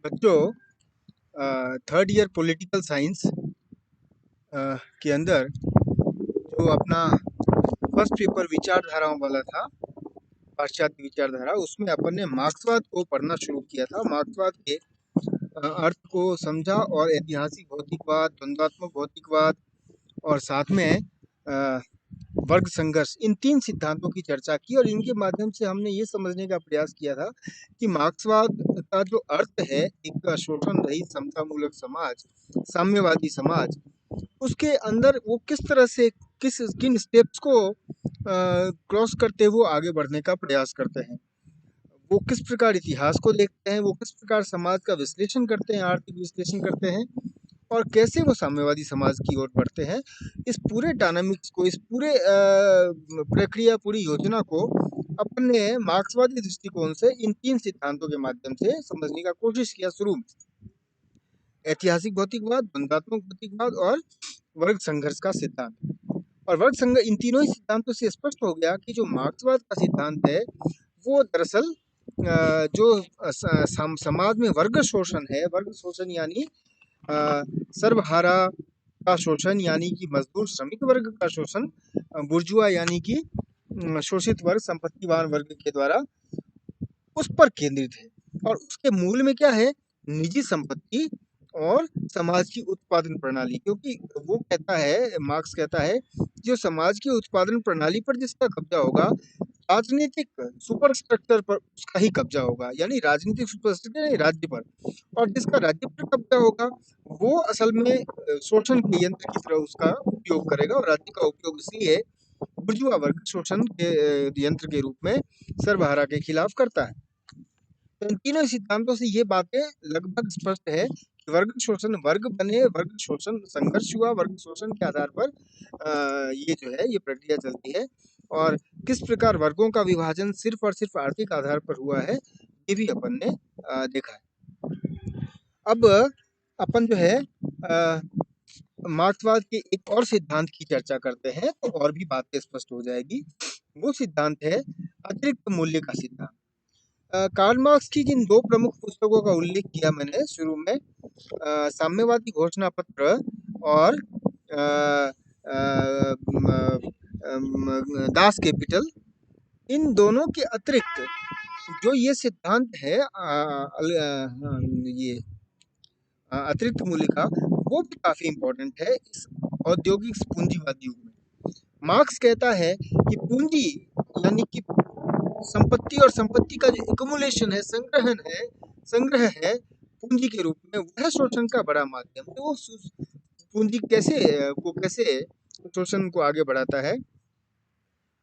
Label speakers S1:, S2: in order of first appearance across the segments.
S1: बच्चों, third year political science के अंदर जो अपना फर्स्ट पेपर विचारधाराओं वाला था, पाश्चात्य विचारधारा, उसमें अपन ने मार्क्सवाद को पढ़ना शुरू किया था। मार्क्सवाद के अर्थ को समझा और ऐतिहासिक भौतिकवाद, द्वंद्वात्मक भौतिकवाद और साथ में अ, वर्ग संघर्ष, इन तीन सिद्धांतों की चर्चा की और इनके माध्यम से हमने ये समझने का प्रयास किया था कि मार्क्सवाद का जो अर्थ है, एक शोषण रहित समतामूलक समाज, साम्यवादी समाज, उसके अंदर वो किस तरह से किन स्टेप्स को क्रॉस करते हुए आगे बढ़ने का प्रयास करते हैं। वो किस प्रकार इतिहास को देखते हैं, वो किस प्रकार समाज का विश्लेषण करते हैं, आर्थिक विश्लेषण करते हैं और कैसे वो साम्यवादी समाज की ओर बढ़ते हैं। इस पूरे डायनामिक्स को, इस पूरे प्रक्रिया, पूरी योजना को अपन ने मार्क्सवादी दृष्टिकोण से इन तीन सिद्धांतों के माध्यम से समझने का कोशिश किया। शुरू में ऐतिहासिक भौतिकवाद, द्वंद्वात्मक भौतिकवाद और वर्ग संघर्ष का सिद्धांत। और वर्ग संघर्ष, इन तीनों ही सिद्धांतों से स्पष्ट हो गया कि जो मार्क्सवाद का सिद्धांत है वो दरअसल जो समाज में वर्ग शोषण है, वर्ग शोषण यानी सर्वहारा का शोषण, यानी कि मजदूर श्रमिक वर्ग का शोषण, बुर्जुआ यानी कि शोषित वर्ग, संपत्तिवान वर्ग के द्वारा, उस पर केंद्रित है। और उसके मूल में क्या है? निजी संपत्ति और समाज की उत्पादन प्रणाली। क्योंकि वो कहता है, मार्क्स कहता है, जो समाज की उत्पादन प्रणाली पर जिसका कब्जा होगा, राजनीतिक सुपर स्ट्रक्चर पर उसका ही कब्जा होगा, यानी राजनीतिक सुपर स्ट्रक्चर यानी राज्य पर। और जिसका राज्य पर कब्जा होगा वो असल में शोषण के यंत्र की तरह उसका उपयोग करेगा। और राज्य का उपयोग इसलिए बुर्जुआ वर्ग शोषण के यंत्र के रूप में सर्वहारा के खिलाफ करता है। तो इन तीनों सिद्धांतों से ये बातें लगभग स्पष्ट है कि वर्ग शोषण वर्ग बने, वर्ग शोषण संघर्ष हुआ, वर्ग शोषण के आधार पर ये जो है ये प्रक्रिया चलती है। और किस प्रकार वर्गों का विभाजन सिर्फ और सिर्फ आर्थिक आधार पर हुआ है, ये भी अपन ने देखा है। अब अपन जो है मार्क्सवाद के एक और सिद्धांत की चर्चा करते हैं तो और भी बातें स्पष्ट हो जाएगी। वो सिद्धांत है अतिरिक्त मूल्य का सिद्धांत। कार्ल मार्क्स की जिन दो प्रमुख पुस्तकों का उल्लेख किया मैंने शुरू में, साम्यवादी घोषणा पत्र और अ, अ, म, दास कैपिटल, इन दोनों के अतिरिक्त जो ये सिद्धांत है ये अतिरिक्त मूल्य का, वो भी काफी इम्पोर्टेंट है इस औद्योगिक पूंजीवाद युग में। मार्क्स कहता है कि पूंजी यानी कि संपत्ति और संपत्ति का जो एक्युमुलेशन है, संग्रह है पूंजी के रूप में, वह शोषण का बड़ा माध्यम है। वो पूंजी कैसे शोषण को आगे बढ़ाता है।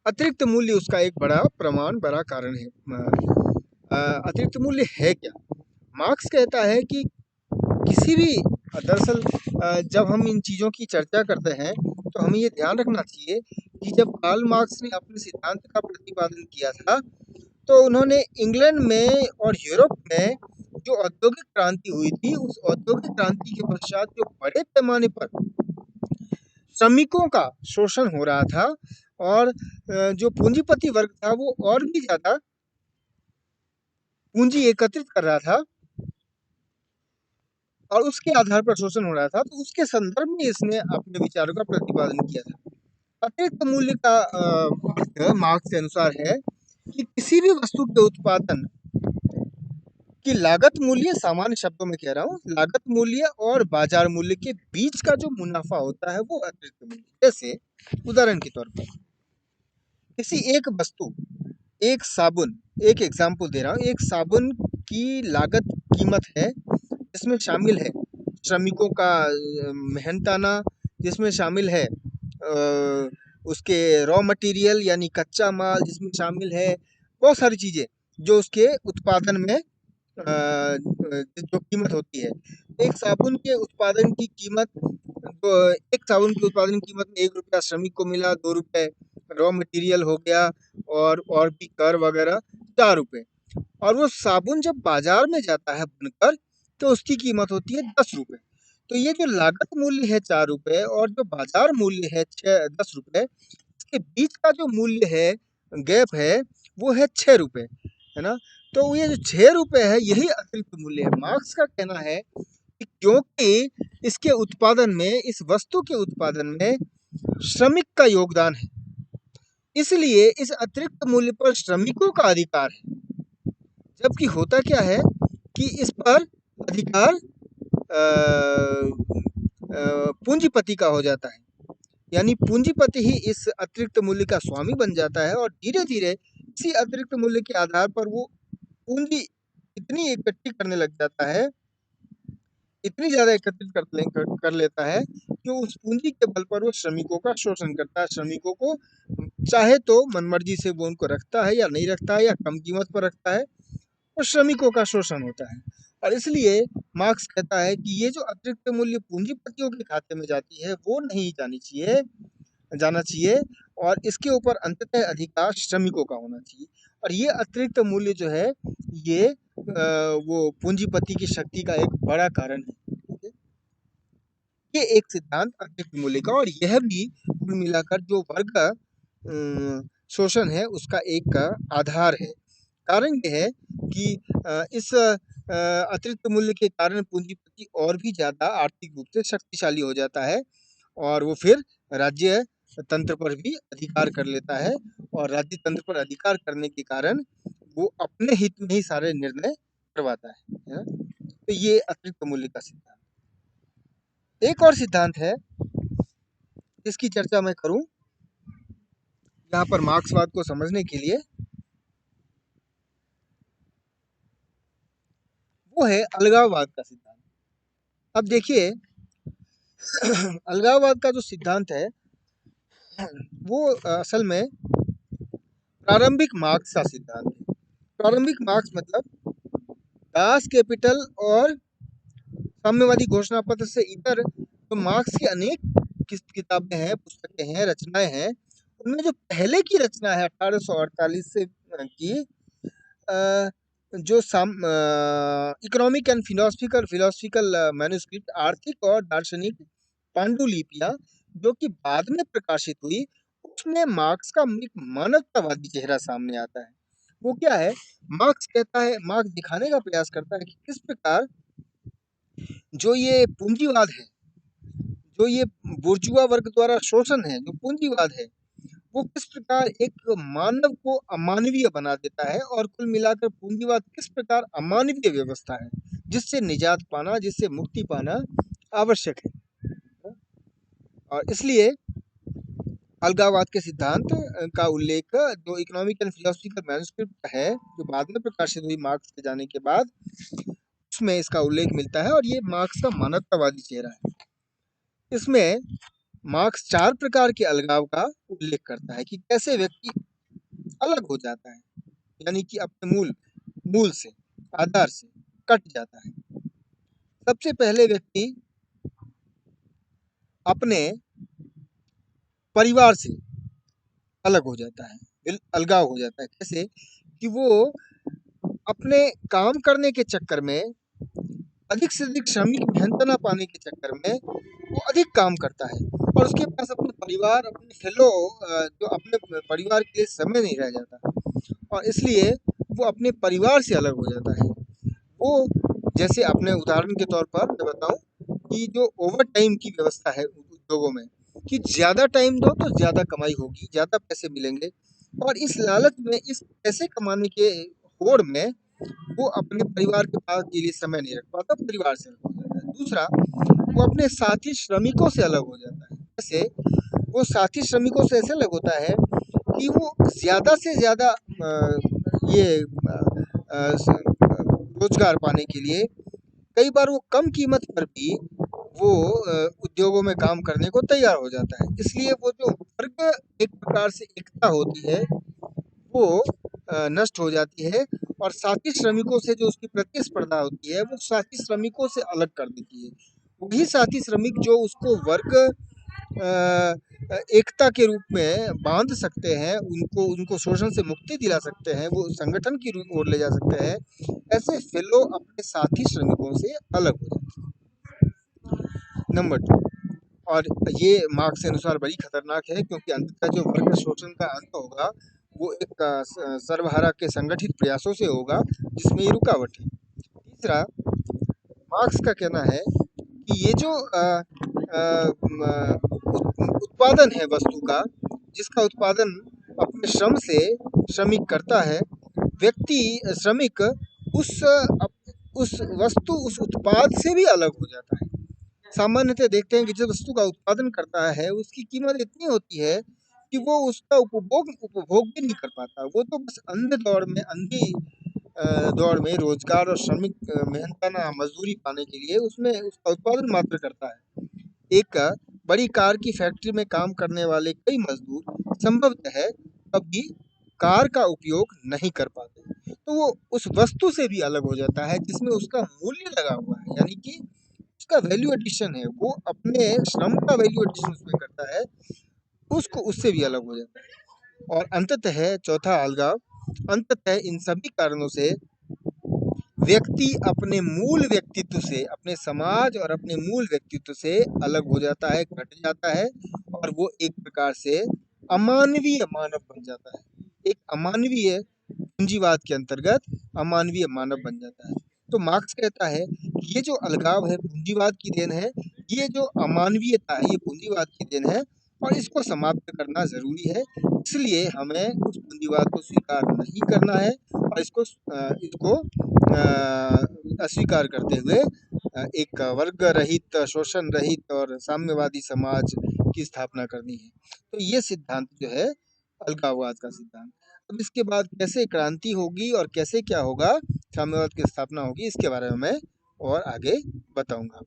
S1: अतिरिक्त मूल्य उसका एक बड़ा कारण है। अतिरिक्त मूल्य है क्या? मार्क्स कहता है कि किसी भी दरअसल जब हम इन चीज़ों की चर्चा करते हैं तो हमें ये ध्यान रखना चाहिए कि जब कार्ल मार्क्स ने अपने सिद्धांत का प्रतिपादन किया था तो उन्होंने इंग्लैंड में और यूरोप में जो औद्योगिक क्रांति हुई थी, उस औद्योगिक क्रांति के पश्चात जो बड़े पैमाने पर श्रमिकों का शोषण हो रहा था और जो पूंजीपति वर्ग था वो और भी ज्यादा पूंजी एकत्रित कर रहा था और उसके आधार पर शोषण हो रहा था, तो उसके संदर्भ में इसने अपने विचारों का प्रतिपादन किया था। अतिरिक्त मूल्य का अर्थ मार्क्स के अनुसार है कि किसी भी वस्तु के उत्पादन की लागत मूल्य, सामान्य शब्दों में कह रहा हूँ, लागत मूल्य और बाजार मूल्य के बीच का जो मुनाफा होता है वो अतिरिक्त मूल्य। जैसे उदाहरण के तौर पर किसी एक वस्तु, एक साबुन, एक एग्जाम्पल दे रहा हूँ, एक साबुन की लागत कीमत है जिसमें शामिल है श्रमिकों का मेहनताना, जिसमें शामिल है उसके रॉ मटेरियल यानी कच्चा माल, जिसमें शामिल है बहुत सारी चीज़ें जो उसके उत्पादन में जो कीमत होती है। एक साबुन के उत्पादन की कीमत, तो एक साबुन की उत्पादन कीमत में 1 रुपया श्रमिक को मिला, 2 रुपए रॉ मटेरियल हो गया और भी कर वगैरह 4 रुपए। और वो साबुन जब बाजार में जाता है बनकर तो उसकी कीमत होती है 10 रुपए। तो ये जो लागत मूल्य है 4 रुपए और जो बाजार मूल्य है 10 रुपए, इसके बीच का जो मूल्य है, गैप है, वो है 6 रुपए, है ना? तो ये जो 6 रुपए है यही अतिरिक्त मूल्य है। मार्क्स का कहना है कि क्योंकि इसके उत्पादन में, इस वस्तु के उत्पादन में श्रमिक का योगदान है, इसलिए इस अतिरिक्त मूल्य पर श्रमिकों का अधिकार है। जबकि होता क्या है कि इस पर अधिकार पूंजीपति का हो जाता है, यानी पूंजीपति ही इस अतिरिक्त मूल्य का स्वामी बन जाता है और धीरे धीरे इसी अतिरिक्त मूल्य के आधार पर वो पूंजी इतनी इकट्ठी करने लग जाता है, इतनी ज्यादा एकत्रित कर लेता है कि उस पूंजी के बल पर वो श्रमिकों का शोषण करता है। श्रमिकों को चाहे तो मनमर्जी से वो उनको रखता है या नहीं रखता है, या कम कीमत पर रखता है, और श्रमिकों का शोषण होता है। और इसलिए मार्क्स कहता है कि ये जो अतिरिक्त मूल्य पूंजीपतियों के खाते में जाती है वो नहीं जाना चाहिए, और इसके ऊपर अंततः अधिकार श्रमिकों का होना चाहिए। और ये अतिरिक्त मूल्य जो है ये वो पूंजीपति की शक्ति का एक बड़ा कारण है। ठीक है? ये एक सिद्धांत अतिरिक्त मूल्य का, और यह भी कुल मिलाकर जो वर्ग शोषण है उसका एक आधार है। कारण यह है कि इस अतिरिक्त मूल्य के कारण पूंजीपति और भी ज्यादा आर्थिक रूप से शक्तिशाली हो जाता है, और वो फिर राज्य तंत्र पर भी अधिकार कर लेता है, और राज्य तंत्र पर अधिकार करने के कारण वो अपने हित में ही सारे निर्णय करवाता है ना? तो ये अतिरिक्त मूल्य का सिद्धांत। एक और सिद्धांत है जिसकी चर्चा मैं करूं यहाँ पर मार्क्सवाद को समझने के लिए, वो है अलगाववाद का सिद्धांत। अब देखिए अलगाववाद का जो सिद्धांत है वो असल में प्रारंभिक मार्क्स का सिद्धांत है। प्रारंभिक मार्क्स मतलब दास कैपिटल और साम्यवादी घोषणा पत्र से इतर जो मार्क्स की अनेक किताबें हैं, पुस्तकें हैं, रचनाएं हैं, उनमें जो पहले की रचना है 1848 से की जो इकोनॉमिक एंड फिलोसफिकल मैन्युस्क्रिप्ट, आर्थिक और दार्शनिक पांडुलिपियां जो कि बाद में प्रकाशित हुई, उसमें मार्क्स का एक मानवतावादी चेहरा सामने आता है। वो क्या है? मार्क्स दिखाने का प्रयास करता है कि किस प्रकार जो ये पूंजीवाद है, जो ये बुर्जुआ वर्ग द्वारा शोषण है, जो पूंजीवाद है, वो किस प्रकार एक मानव को अमानवीय बना देता है, और कुल मिलाकर पूंजीवाद किस प्रकार अमानवीय व्यवस्था है जिससे निजात पाना, जिससे मुक्ति पाना आवश्यक है। और इसलिए अलगाववाद के सिद्धांत का उल्लेख जो इकोनॉमिक एंड फिलोसफिकल मैन्युस्क्रिप्ट है जो बाद में प्रकाशित हुई मार्क्स के जाने के बाद, उसमें इसका उल्लेख मिलता है, और ये मार्क्स का मानवतावादी चेहरा है। इसमें मार्क्स 4 प्रकार के अलगाव का उल्लेख करता है कि कैसे व्यक्ति अलग हो जाता है, यानी कि अपने मूल से, आधार से कट जाता है। सबसे पहले व्यक्ति अपने परिवार से अलग हो जाता है, अलगाव हो जाता है। कैसे? कि वो अपने काम करने के चक्कर में, अधिक से अधिक श्रमिक मेहनत पाने के चक्कर में वो अधिक काम करता है, और उसके पास अपने परिवार, अपने जो अपने परिवार के लिए समय नहीं रह जाता, और इसलिए वो अपने परिवार से अलग हो जाता है। वो जैसे अपने उदाहरण के तौर पर मैं बताऊं कि जो ओवर टाइम की व्यवस्था है उद्योगों में, कि ज्यादा टाइम दो तो ज्यादा कमाई होगी, ज्यादा पैसे मिलेंगे, और इस लालच में, इस पैसे कमाने के होड़ में वो अपने परिवार के पास के लिए समय नहीं रख पाता, परिवार से अलग हो जाता है। दूसरा, वो अपने साथी श्रमिकों से अलग हो जाता है। जैसे वो साथी श्रमिकों से ऐसे अलग होता है कि वो ज्यादा से ज्यादा ये रोजगार पाने के लिए कई बार वो कम कीमत पर भी वो उद्योगों में काम करने को तैयार हो जाता है। इसलिए वो जो वर्ग एक प्रकार से एकता होती है वो नष्ट हो जाती है, और साथी श्रमिकों से जो उसकी प्रतिस्पर्धा होती है वो साथी श्रमिकों से अलग कर देती है। वही साथी श्रमिक जो उसको वर्ग एकता के रूप में बांध सकते हैं, उनको शोषण से मुक्ति दिला सकते हैं, वो संगठन की ओर ले जा सकते हैं, ऐसे फेलो अपने साथी श्रमिकों से अलग हो जाते हैं। नंबर 2, और ये मार्क्स के अनुसार बड़ी खतरनाक है, क्योंकि अंततः जो वर्ग शोषण का अंत होगा वो एक सर्वहारा के संगठित प्रयासों से होगा जिसमें ये रुकावट है। तीसरा, मार्क्स का कहना है कि ये जो उत्पादन है वस्तु का, जिसका उत्पादन अपने श्रम से श्रमिक करता है, व्यक्ति श्रमिक उस उस वस्तु उस उत्पाद से भी अलग हो जाता है। सामान्यतः देखते हैं कि जिस वस्तु का उत्पादन करता है उसकी कीमत इतनी होती है कि वो उसका उपभोग उपभोग भी नहीं कर पाता। वो तो बस अंधी दौड़ में रोजगार और श्रमिक मेहनताना मजदूरी पाने के लिए उसमें उसका उत्पादन मात्र करता है। एक बड़ी कार की फैक्ट्री में काम करने वाले कई मजदूर संभवतः है कभी कार का उपयोग नहीं कर पाते, तो वो उस वस्तु से भी अलग हो जाता है जिसमें उसका मूल्य लगा हुआ है, यानी कि उसका वैल्यू एडिशन है, वो अपने श्रम का वैल्यू एडिशन उसमें करता है, उसको उससे भी अलग हो जाता है। और अंततः चौथा अलगाव, अंततः इन सभी कारणों से व्यक्ति अपने मूल व्यक्तित्व से, अपने समाज और अपने मूल व्यक्तित्व से अलग हो जाता है, कट जाता है और वो एक प्रकार से अमानवीय मानव बन जाता है। एक अमानवीय पूंजीवाद के अंतर्गत अमानवीय मानव बन जाता है। तो मार्क्स कहता है कि ये जो अलगाव है पूंजीवाद की देन है, ये जो अमानवीयता है ये पूंजीवाद की देन है और इसको समाप्त करना ज़रूरी है। इसलिए हमें उस पूंजीवाद को स्वीकार नहीं करना है और इसको अस्वीकार करते हुए एक वर्ग रहित, शोषण रहित और साम्यवादी समाज की स्थापना करनी है। तो ये सिद्धांत जो है अलगाववाद का सिद्धांत। अब इसके बाद कैसे क्रांति होगी और कैसे क्या होगा, साम्यवाद की स्थापना होगी, इसके बारे में मैं और आगे बताऊंगा।